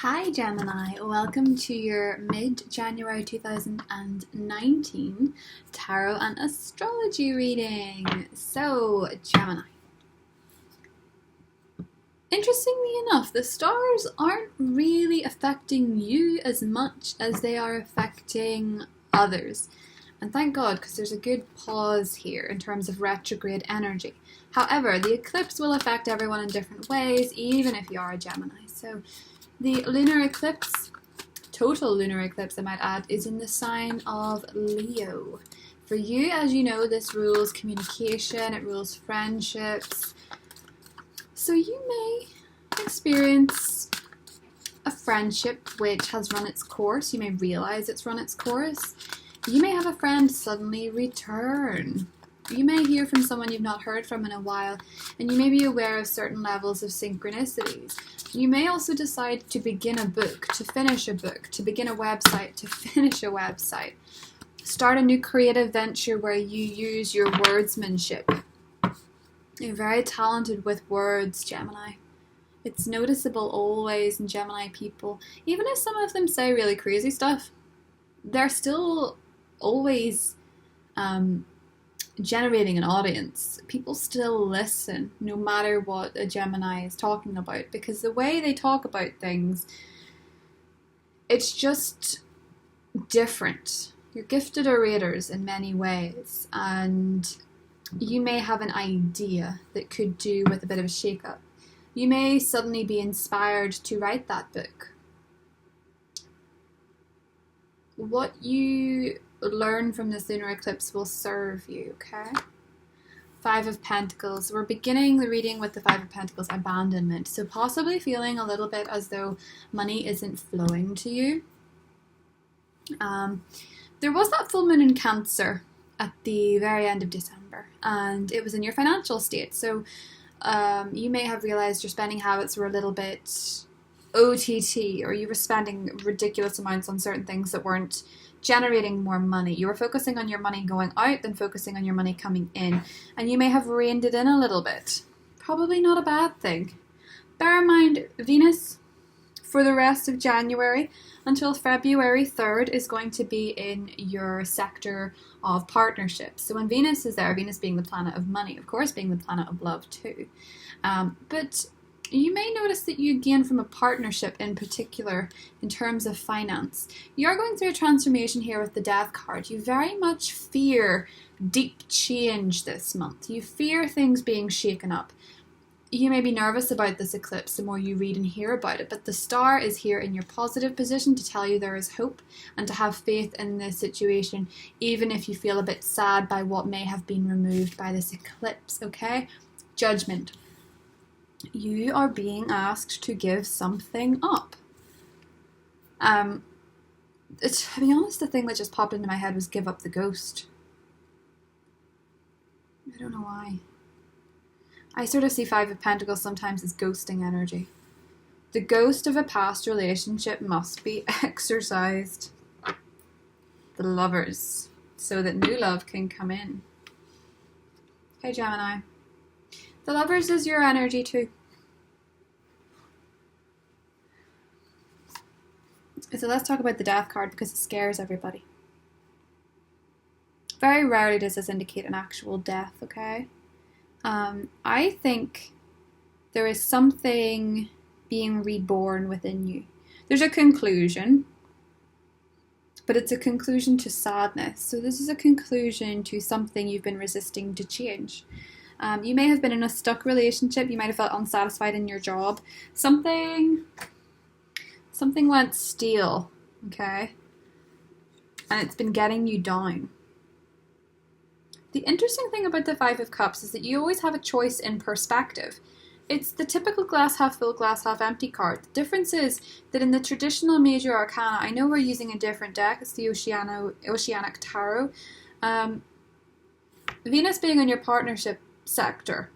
Hi Gemini, welcome to your mid-January 2019 tarot and astrology reading. So, Gemini. Interestingly enough, the stars aren't really affecting you as much as they are affecting others. And thank God, because there's a good pause here in terms of retrograde energy. However, the eclipse will affect everyone in different ways, even if you are a Gemini. So, the lunar eclipse, total lunar eclipse I might add, is in the sign of Leo. For you, as you know, this rules communication, it rules friendships. So you may experience a friendship which has run its course. You may realize it's run its course. You may have a friend suddenly return. You may hear from someone you've not heard from in a while, and you may be aware of certain levels of synchronicities. You may also decide to begin a book, to finish a book, to begin a website, to finish a website. Start a new creative venture where you use your wordsmanship. You're very talented with words, Gemini. It's noticeable always in Gemini people. Even if some of them say really crazy stuff, they're still always generating an audience. People still listen no matter what a Gemini is talking about, because the way they talk about things, it's just different. You're gifted orators in many ways, and you may have an idea that could do with a bit of a shake-up. You may suddenly be inspired to write that book. What you learn from this lunar eclipse will serve you, okay? Five of Pentacles. We're beginning the reading with the Five of Pentacles, abandonment. So possibly feeling a little bit as though money isn't flowing to you. There was that full moon in Cancer at the very end of December, and it was in your financial state. So you may have realized your spending habits were a little bit OTT, or you were spending ridiculous amounts on certain things that weren't generating more money. You were focusing on your money going out than focusing on your money coming in, and you may have reined it in a little bit. Probably not a bad thing. Bear in mind, Venus, for the rest of January until February 3rd, is going to be in your sector of partnerships. So when Venus is there, Venus being the planet of money, of course being the planet of love too, but you may notice that you gain from a partnership in particular in terms of finance. You're going through a transformation here with the Death card. You very much fear deep change this month. You fear things being shaken up. You may be nervous about this eclipse the more you read and hear about it, but the star is here in your positive position to tell you there is hope and to have faith in this situation, even if you feel a bit sad by what may have been removed by this eclipse, okay? Judgment. You are being asked to give something up. To be honest, the thing that just popped into my head was give up the ghost. I don't know why. I sort of see Five of Pentacles sometimes as ghosting energy. The ghost of a past relationship must be exorcised. The Lovers, so that new love can come in. Okay, Gemini. The Lovers is your energy too. So let's talk about the Death card because it scares everybody. Very rarely does this indicate an actual death, okay? I think there is something being reborn within you. There's a conclusion, but it's a conclusion to sadness. So this is a conclusion to something you've been resisting to change. You may have been in a stuck relationship. You might have felt unsatisfied in your job. Something went stale, okay? And it's been getting you down. The interesting thing about the Five of Cups is that you always have a choice in perspective. It's the typical glass half full, glass half empty card. The difference is that in the traditional major arcana, I know we're using a different deck, it's the Oceanic Tarot. Venus being in your partnership sector,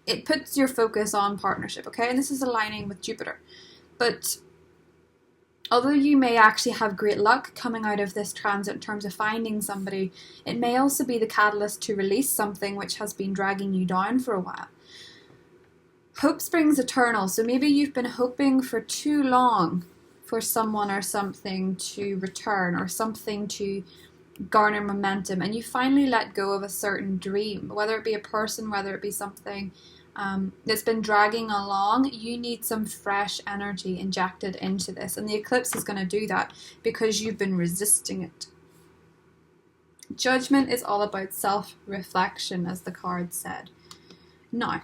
it puts your focus on partnership, okay? And this is aligning with Jupiter. But although you may actually have great luck coming out of this transit in terms of finding somebody, it may also be the catalyst to release something which has been dragging you down for a while. Hope springs eternal. So maybe you've been hoping for too long for someone or something to return, or something to garner momentum, and you finally let go of a certain dream, whether it be a person, whether it be something that's been dragging along. You need some fresh energy injected into this, and the eclipse is going to do that because you've been resisting it. Judgment is all about self-reflection, as the card said. Now,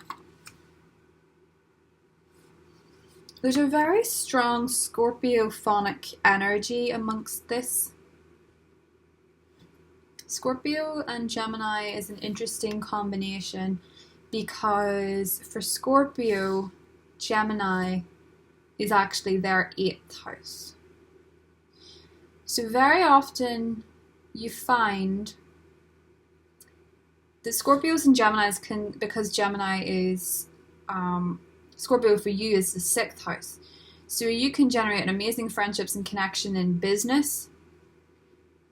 there's a very strong Scorpio-phonic energy amongst this. Scorpio and Gemini is an interesting combination because for Scorpio, Gemini is actually their 8th house. So very often you find that Scorpios and Geminis can, because Gemini is, Scorpio for you is the 6th house. So you can generate amazing friendships and connection in business.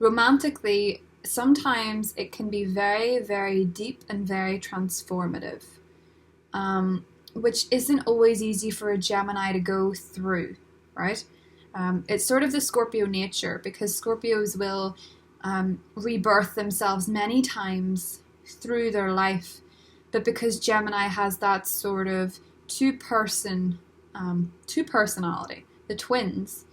Romantically, sometimes it can be very, very deep and very transformative, which isn't always easy for a Gemini to go through, right? It's sort of the Scorpio nature, because Scorpios will rebirth themselves many times through their life, but because Gemini has that sort of two personality, the twins,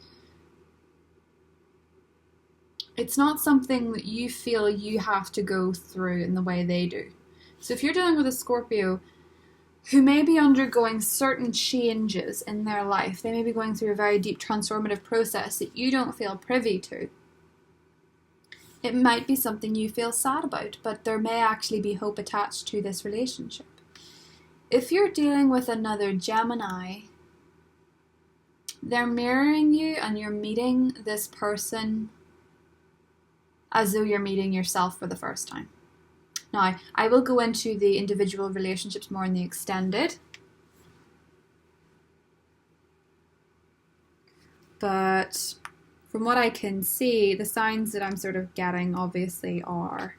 it's not something that you feel you have to go through in the way they do. So if you're dealing with a Scorpio who may be undergoing certain changes in their life, they may be going through a very deep transformative process that you don't feel privy to, it might be something you feel sad about, but there may actually be hope attached to this relationship. If you're dealing with another Gemini, they're mirroring you and you're meeting this person as though you're meeting yourself for the first time. Now, I will go into the individual relationships more in the extended, but from what I can see, the signs that I'm sort of getting obviously are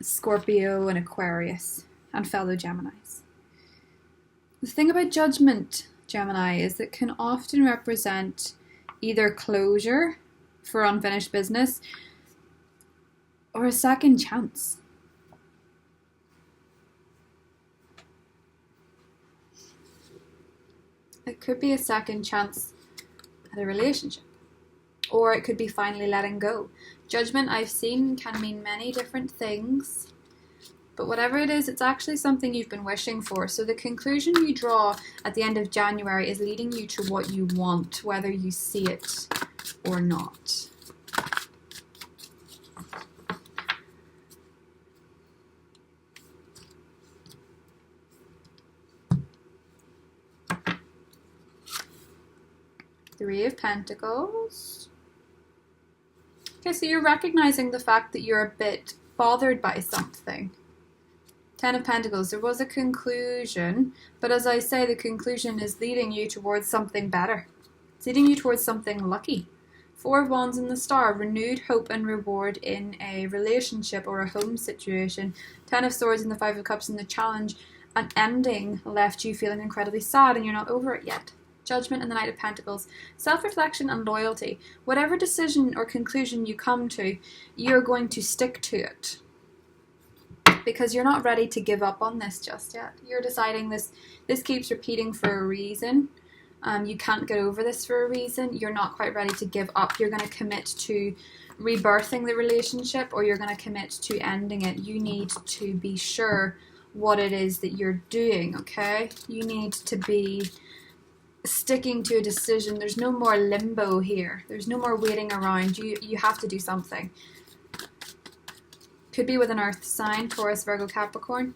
Scorpio and Aquarius and fellow Geminis. The thing about judgment, Gemini, is it can often represent either closure for unfinished business or a second chance. It could be a second chance at a relationship, or it could be finally letting go. Judgment, I've seen, can mean many different things, but whatever it is, it's actually something you've been wishing for. So the conclusion you draw at the end of January is leading you to what you want, whether you see it or not. Three of Pentacles. Okay, so you're recognizing the fact that you're a bit bothered by something. 10 of Pentacles, there was a conclusion, but as I say, the conclusion is leading you towards something better. It's leading you towards something lucky. 4 of Wands and the Star, renewed hope and reward in a relationship or a home situation. 10 of Swords and the 5 of Cups and the challenge. An ending left you feeling incredibly sad and you're not over it yet. Judgment and the Knight of Pentacles. Self-reflection and loyalty. Whatever decision or conclusion you come to, you're going to stick to it, because you're not ready to give up on this just yet. You're deciding this keeps repeating for a reason. You can't get over this for a reason. You're not quite ready to give up. You're going to commit to rebirthing the relationship, or you're going to commit to ending it. You need to be sure what it is that you're doing, okay? You need to be sticking to a decision. There's no more limbo here. There's no more waiting around. You have to do something. Could be with an earth sign, Taurus, Virgo, Capricorn.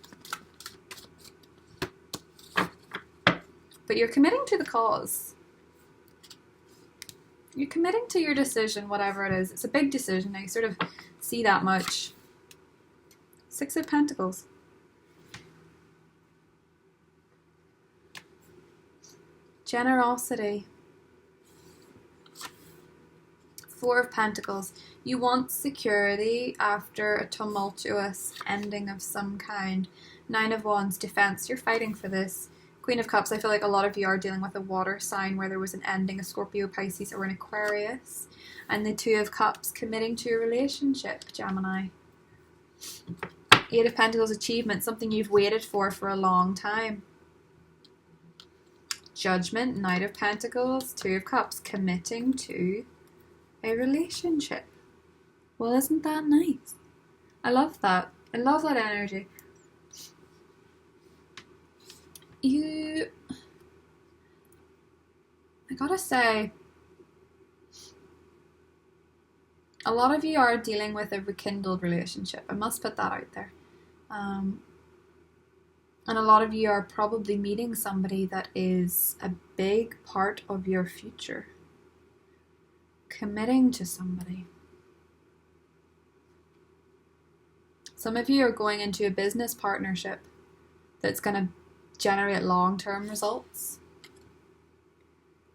But you're committing to the cause. You're committing to your decision, whatever it is. It's a big decision. I sort of see that much. 6 of Pentacles. Generosity. 4 of Pentacles. You want security after a tumultuous ending of some kind. Nine of Wands, defense. You're fighting for this. Queen of Cups, I feel like a lot of you are dealing with a water sign where there was an ending, a Scorpio, Pisces, or an Aquarius. And the Two of Cups, committing to a relationship, Gemini. Eight of Pentacles, achievement, something you've waited for a long time. Judgment, Knight of Pentacles, Two of Cups, committing to a relationship. Well, isn't that nice? I love that. I love that energy. I gotta say, a lot of you are dealing with a rekindled relationship. I must put that out there. And a lot of you are probably meeting somebody that is a big part of your future. Committing to somebody. Some of you are going into a business partnership that's going to generate long-term results.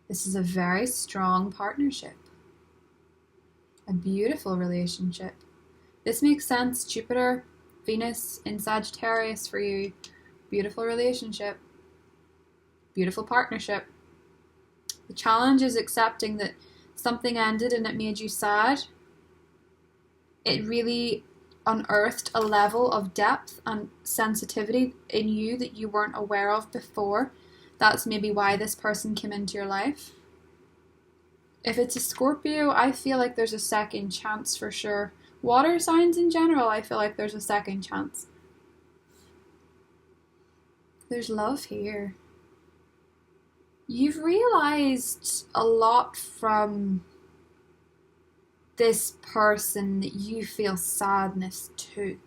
This is a very strong partnership. A beautiful relationship. This makes sense. Jupiter, Venus in Sagittarius for you. Beautiful relationship. Beautiful partnership. The challenge is accepting that something ended and it made you sad. It really unearthed a level of depth and sensitivity in you that you weren't aware of before. That's maybe why this person came into your life. If it's a Scorpio, I feel like there's a second chance for sure. Water signs in general, I feel like there's a second chance. There's love here. You've realized a lot from this person that you feel sadness to.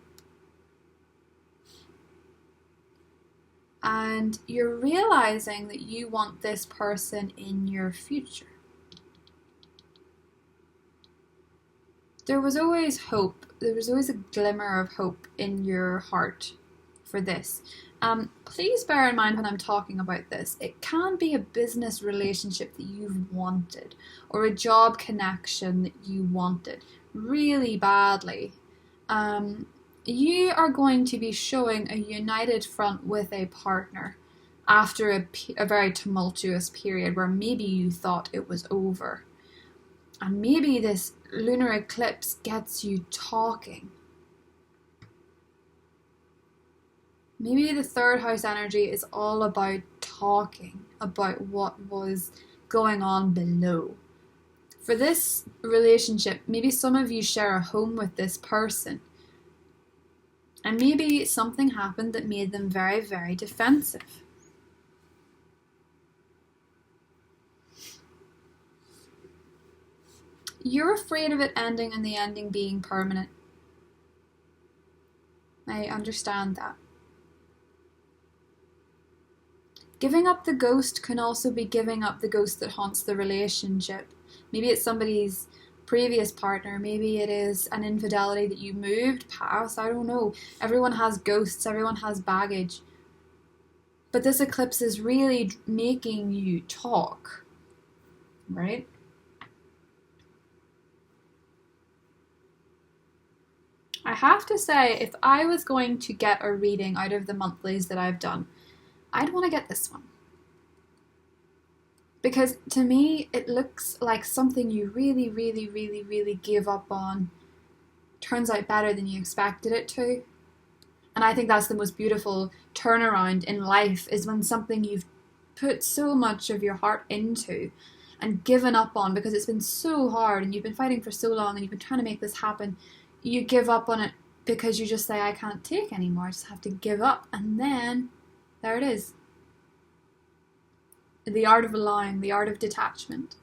And you're realizing that you want this person in your future. There was always hope. There was always a glimmer of hope in your heart for this. Please bear in mind when I'm talking about this, it can be a business relationship that you've wanted or a job connection that you wanted really badly. You are going to be showing a united front with a partner after a very tumultuous period where maybe you thought it was over. And maybe this lunar eclipse gets you talking. Maybe the third house energy is all about talking about what was going on below. For this relationship, maybe some of you share a home with this person. And maybe something happened that made them very, very defensive. You're afraid of it ending and the ending being permanent. I understand that. Giving up the ghost can also be giving up the ghost that haunts the relationship. Maybe it's somebody's previous partner. Maybe it is an infidelity that you moved past. I don't know. Everyone has ghosts. Everyone has baggage. But this eclipse is really making you talk. Right? I have to say, if I was going to get a reading out of the monthlies that I've done, I'd want to get this one. Because to me, it looks like something you really, really, really, really gave up on turns out better than you expected it to. And I think that's the most beautiful turnaround in life, is when something you've put so much of your heart into and given up on because it's been so hard and you've been fighting for so long and you've been trying to make this happen, you give up on it because you just say, I can't take anymore, I just have to give up. And then there it is. The art of allowing, the art of detachment.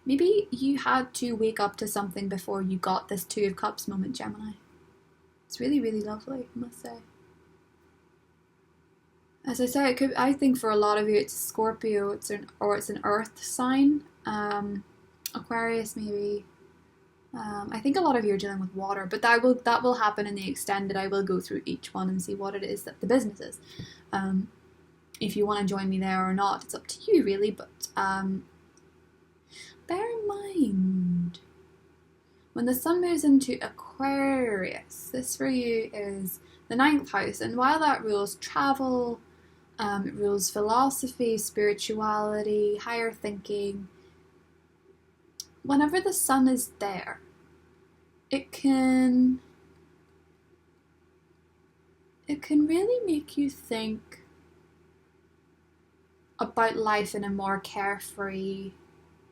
Maybe you had to wake up to something before you got this Two of Cups moment, Gemini. It's really, really lovely, I must say. As I say, I think for a lot of you it's Scorpio, it's an earth sign. Aquarius maybe. I think a lot of you are dealing with water, but that will happen in the extended. I will go through each one and see what it is that the business is. If you want to join me there or not, it's up to you really, but bear in mind, when the sun moves into Aquarius, Aquarius. This for you is the 9th house, and while that rules travel, it rules philosophy, spirituality, higher thinking, whenever the sun is there, it can really make you think about life in a more carefree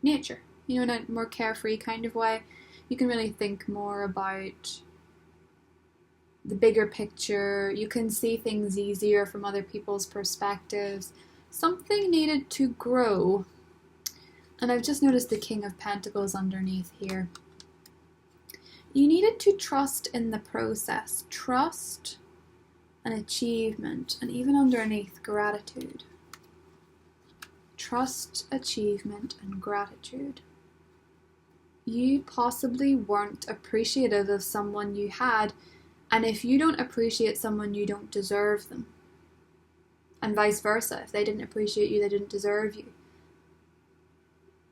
nature, in a more carefree kind of way. You can really think more about the bigger picture. You can see things easier from other people's perspectives. Something needed to grow. And I've just noticed the King of Pentacles underneath here. You needed to trust in the process. Trust and achievement. And even underneath, gratitude. Trust, achievement, and gratitude. You possibly weren't appreciative of someone you had, and if you don't appreciate someone, you don't deserve them. And vice versa. If they didn't appreciate you, they didn't deserve you.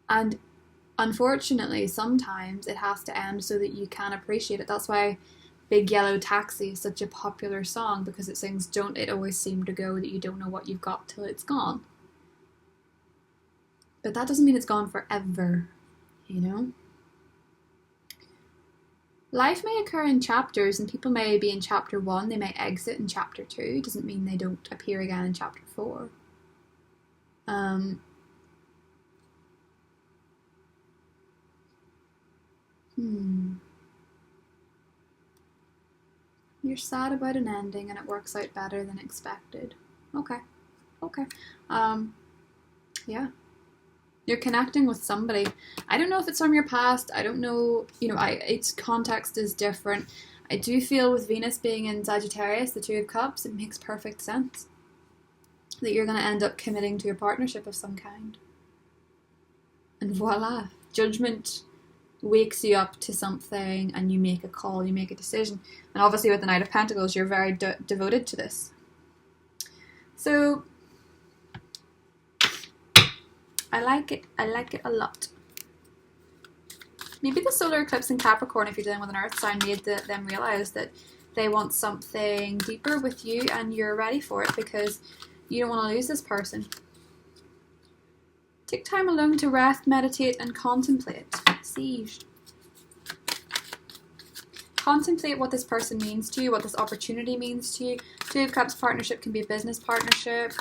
And unfortunately, sometimes it has to end so that you can appreciate it. That's why Big Yellow Taxi is such a popular song, because it sings, "Don't it always seem to go that you don't know what you've got till it's gone." But that doesn't mean it's gone forever, Life may occur in chapters, and people may be in chapter 1, they may exit in chapter 2. It doesn't mean they don't appear again in chapter 4. You're sad about an ending and it works out better than expected. Okay. Yeah. You're connecting with somebody. I don't know if it's from your past. I don't know, its context is different. I do feel with Venus being in Sagittarius, the 2 of Cups, it makes perfect sense that you're going to end up committing to a partnership of some kind. And voila, judgment wakes you up to something and you make a call, you make a decision. And obviously with the Knight of Pentacles, you're very devoted to this. So I like it a lot. Maybe the solar eclipse in Capricorn, if you're dealing with an earth sign, made them realize that they want something deeper with you and you're ready for it because you don't want to lose this person. Take time alone to rest, meditate, and contemplate. Siege. Contemplate what this person means to you, what this opportunity means to you. 2 of Cups partnership can be a business partnership.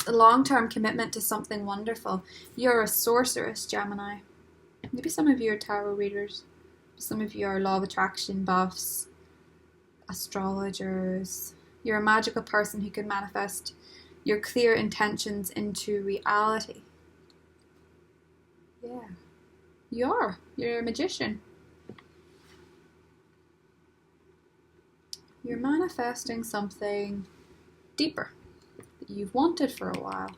A long-term commitment to something wonderful. You're a sorceress, Gemini. Maybe some of you are tarot readers. Some of you are law of attraction buffs, astrologers. You're a magical person who can manifest your clear intentions into reality. Yeah. You're a magician. You're manifesting something deeper you've wanted for a while,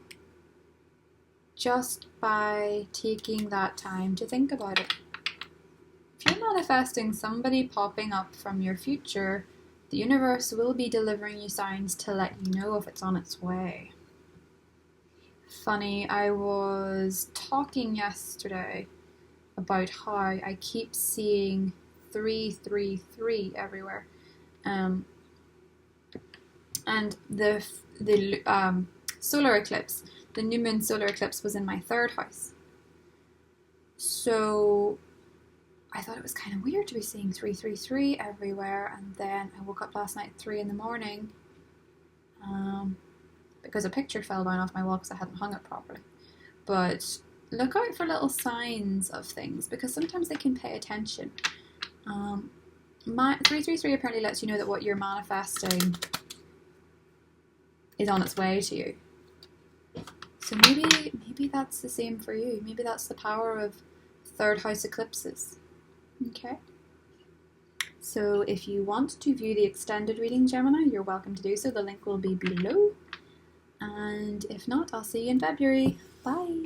just by taking that time to think about it. If you're manifesting somebody popping up from your future, the universe will be delivering you signs to let you know if it's on its way. Funny, I was talking yesterday about how I keep seeing 333 everywhere. And the solar eclipse, the new moon solar eclipse, was in my 3rd house. So I thought it was kind of weird to be seeing 333 everywhere. And then I woke up last night at 3 in the morning because a picture fell down off my wall because I hadn't hung it properly. But look out for little signs of things because sometimes they can pay attention. 333 apparently lets you know that what you're manifesting is on its way to you. So maybe that's the same for you. Maybe that's the power of 3rd house eclipses. Okay. So if you want to view the extended reading, Gemini, you're welcome to do so. The link will be below. And if not, I'll see you in February. Bye.